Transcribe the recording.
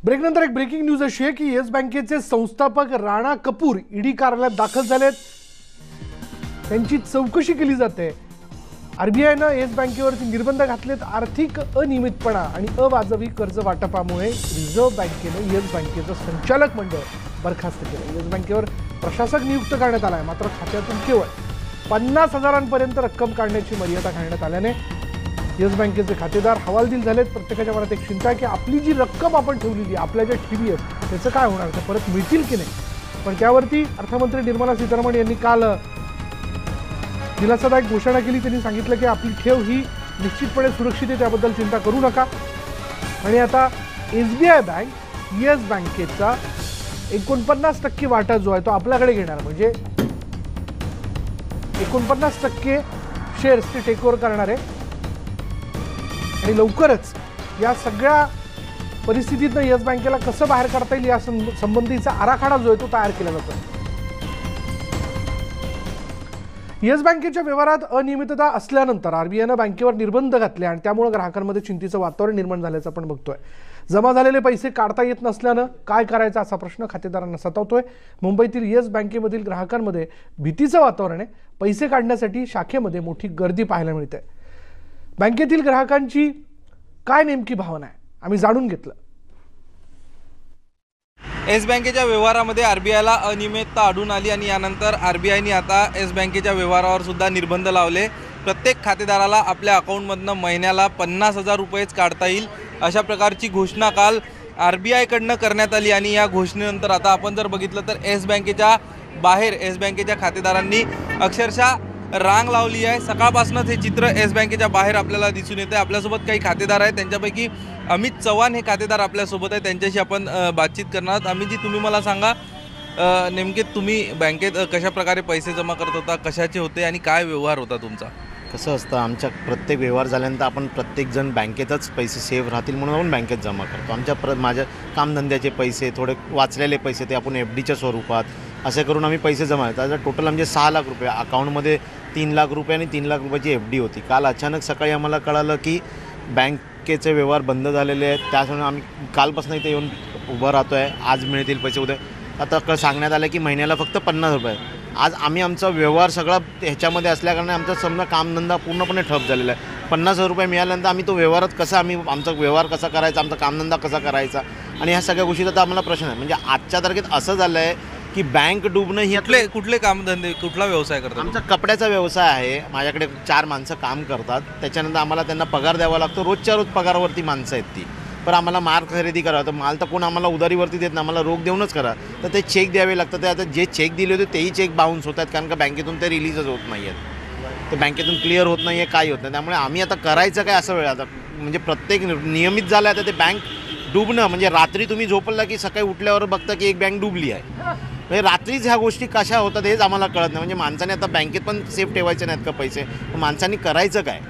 ब्रेकनंतर एक breaking news अशी आहे की येस बँकेचे संस्थापक राणा कपूर ईडी कार्यालयात दाखल झालेत। त्यांची चौकशी केली जाते। आरबीआयनं येस बँकेवरती निर्बंध घातलेत। आर्थिक अनियमितपणा आणि अवाजवी कर्ज वाटपामुळे रिझर्व्ह बँकेनं येस बँकेचं संचालक मंडळ बरखास्त केलं। येस बँकेवर प्रशासक नियुक्त करण्यात आलाय, मात्र खात्यातून केवळ 50,000पर्यंत रक्कम काढण्याची मर्यादा घालण्यात आल्याने येस बँकेचे खातेदार हवालदिल झालेत। प्रत्येकाच्या मनात एक चिंता आहे की आपली जी रक्कम आपण ठेवलेली, आपल्या ज्या ठेवी आहेत त्याचं काय होणार, ते परत मिळतील की नाही। पण त्यावरती अर्थमंत्री निर्मला सीतारामन यांनी काल दिलासादायक घोषणा केली। त्यांनी सांगितलं की आपली ठेव ही निश्चितपणे सुरक्षित आहे, त्याबद्दल चिंता करू नका। आणि आता एसबीआय बँक येस बँकेचा 49% वाटा जो आहे तो आपल्याकडे घेणार, म्हणजे 49% शेअर्स ते टेक ओव्हर करणार आहे। आणि लवकरच या सगळ्या परिस्थितीतनं येस बँकेला कसं बाहेर काढता येईल या संबंधीचा आराखडा जो आहे तो तयार केला जातो। येस बँकेच्या व्यवहारात अनियमितता असल्यानंतर आरबीआयनं बँकेवर निर्बंध घातले आणि त्यामुळे ग्राहकांमध्ये चिंतेचं वातावरण निर्माण झाल्याचं आपण बघतोय। जमा झालेले पैसे काढता येत नसल्यानं काय करायचा असा प्रश्न खातेदारांना सतावतोय। मुंबईतील येस बँकेमधील ग्राहकांमध्ये भीतीचं वातावरण आहे। पैसे काढण्यासाठी शाखेमध्ये मोठी गर्दी पाहायला मिळते। बँकेतील ग्राहकांची काय नेमकी भावना आहे आम्ही जाणून घेतलं। येस बँकेच्या व्यवहारामध्ये आरबीआयला अनियमितता आढळून आली आणि यानंतर आरबीआयने आता येस बँकेच्या व्यवहारावर सुद्धा निर्बंध लावले। प्रत्येक खातेदाराला आपल्या अकाउंटमधनं महिन्याला 50,000 रुपयेच काढता येईल अशा प्रकारची घोषणा काल आरबीआयकडनं करण्यात आली। आणि या घोषणेनंतर आता आपण जर बघितलं तर येस बँकेच्या बाहेर येस बँकेच्या खातेदारांनी अक्षरशः रांग लावली आहे। सकाळपासूनच हे चित्र येस बँकेच्या बाहेर आपल्याला दिसून येते। आपल्यासोबत काही खातेदार आहेत, त्यांच्यापैकी अमित चव्हाण हे खातेदार आपल्यासोबत आहे, त्यांच्याशी आपण बातचीत करणार आहोत। अमितजी, तुम्ही मला सांगा, नेमके तुम्ही बँकेत कशा प्रकारे पैसे जमा करत होता, कशाचे होते आणि काय व्यवहार होता तुमचा? कसं असतं, आमच्या प्रत्येक व्यवहार झाल्यानंतर आपण प्रत्येकजण बँकेतच पैसे सेव्ह राहतील म्हणून आपण बँकेत जमा करतो। माझ्या कामधंद्याचे पैसे, थोडे वाचलेले पैसे ते आपण FDच्या स्वरूपात असे करून आम्ही पैसे जमा करतो। आता टोटल आमचे 6 लाख रुपये अकाउंटमध्ये 3 लाख रुपये आणि 3 लाख रुपयाची FD होती। काल अचानक सकाळी आम्हाला कळालं की बँकेचे व्यवहार बंद झालेले आहेत। त्यामुळे आम्ही कालपासून इथे येऊन उभं राहतो आहे। आज मिळतील पैसे, उद्या आता सांगण्यात आलं की महिन्याला फक्त 50 रुपये। आज आम्ही आमचा व्यवहार सगळा ह्याच्यामध्ये असल्याकारणे आमचा समजा कामधंदा पूर्णपणे ठप झालेला आहे। 50,000 रुपये मिळाल्यानंतर आम्ही तो व्यवहारात कसा आमचा व्यवहार कसा करायचा, आमचा कामधंदा कसा करायचा आणि ह्या सगळ्या गोष्टीचा तर आम्हाला प्रश्न आहे। म्हणजे आजच्या तारखेत असं झालं आहे की बँक डुबणं ही कुठले कामधंदे, कुठला व्यवसाय करतात? आमचा कपड्याचा व्यवसाय आहे। माझ्याकडे 4 माणसं काम करतात, त्याच्यानंतर आम्हाला त्यांना पगार द्यावा लागतो। रोजच्या रोज पगारावरती माणसं आहेत ती, पण आम्हाला माल खरेदी करावं तर माल तर कोण आम्हाला उधारीवरती देत नाही, आम्हाला रोख देऊनच करा। तर ते चेक द्यावे लागतात। ते आता जे चेक दिले होते तेही चेक बाउन्स होत आहेत, कारण का बँकेतून ते रिलीजच होत नाही आहेत, ते बँकेतून क्लिअर होत नाही आहे, काही होत नाही। त्यामुळे आम्ही आता करायचं काय असं वेळ आता म्हणजे प्रत्येक नियमित झालं आहे। तर ते बँक डुबणं म्हणजे रात्री तुम्ही झोपला की सकाळी उठल्यावर बघता की एक बँक डुबली आहे। म्हणजे रात्रीच ह्या गोष्टी कशा होतात हेच आम्हाला कळत नाही। म्हणजे माणसाने आता बँकेत पण सेफ ठेवायचे नाहीत का पैसे, माणसांनी करायचं काय?